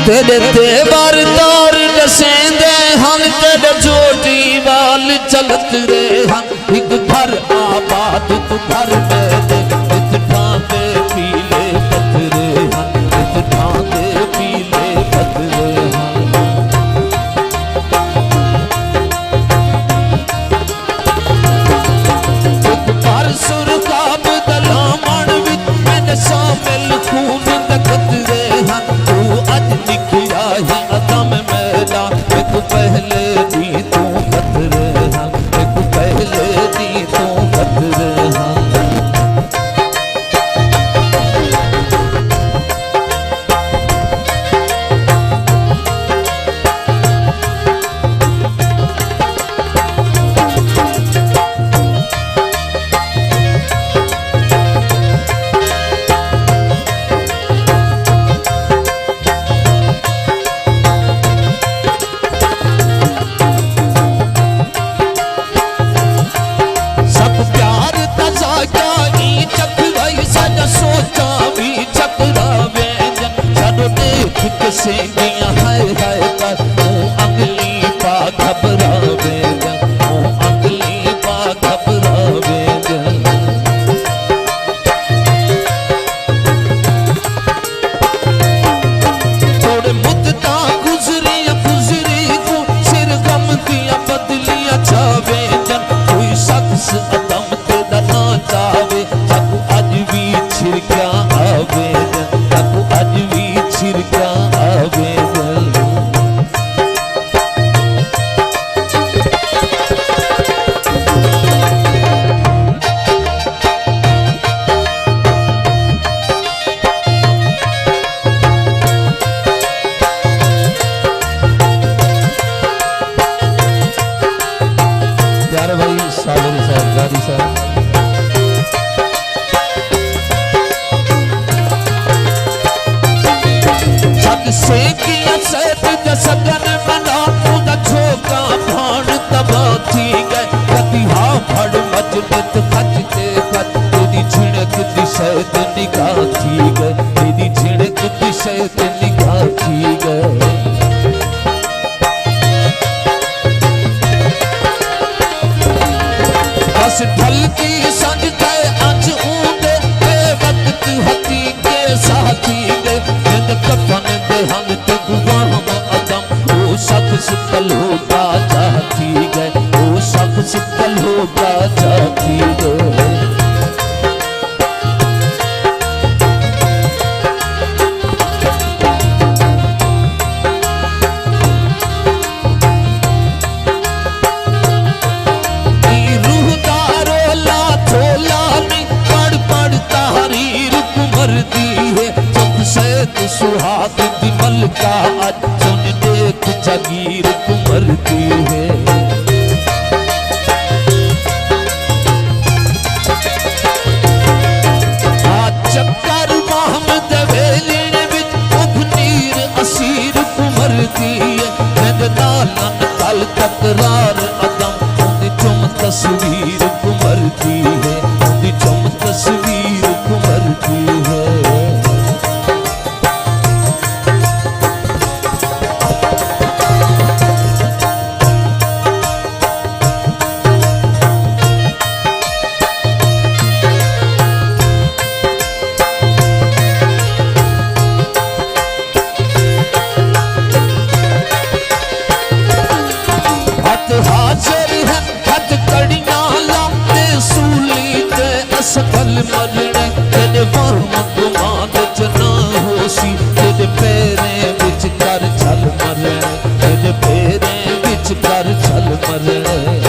तेरे तेवर दौर दसेंदे हम तेरे जोटी वाल चलत रे हम एक घर आबाद तू घर में इत ठांगे पीले पत्थरे हम इत ठांगे पीले पत्थरे हम एक बार सुर का बदला मन विच मैंने शामिल खून दखत रे हम तू अज निकला है अदम मेरा एक पहले दी तू पत्थरे हम एक पहले दी तू पत्थरे हम सेंगियां हाय हाय कर अगली पा घबरावे अगली पा घबरावे थोड़े मुद्दता गुजरी को सिर गम दिया बदलियां छावे कोई शख्स अदम तेरा ना चावे सबू अज भी छिड़क्या आवे सबू अज भी छिड़क्या प्यारे भाई सागर साहब गादी साहब से किया सैद जसगन मना उदा झोका भाण तबा थी गए कदी हा फड़ मजबत खचते खच तेरी झिड़क दिशत निगाह थी गए तेरी झिड़क दिशत निगाह थी गए बस ढलती संज गए अज ऊंदे वक्त हती के साथी गए जिंद कफन हम हम अदम वो शख्स कल होगा चाहती गए वो शख्स कल होगा चाहती गए रूहदारो ला थोला नी पढ़ पढ़ तहरीर कुमर दी है सुख सैद सुहाग दिमल का आज सुन देख जागीर कुमर दी है चक्कर मोहम्मद वेले विच उभनीर असीर कुमर दी है नालन कल तकरार अदम उन्दी चुम तस्वीर कुमर दी है उन्दी चुम तस्वीर कुमर दी है हाजिर है हथ कड़ियां लाते सूली ते असफल मरने तेरे वहम गुमान च ना होसी तेरे पैरें विच कर छल मरने तेरे पैरें विच कर छल मरने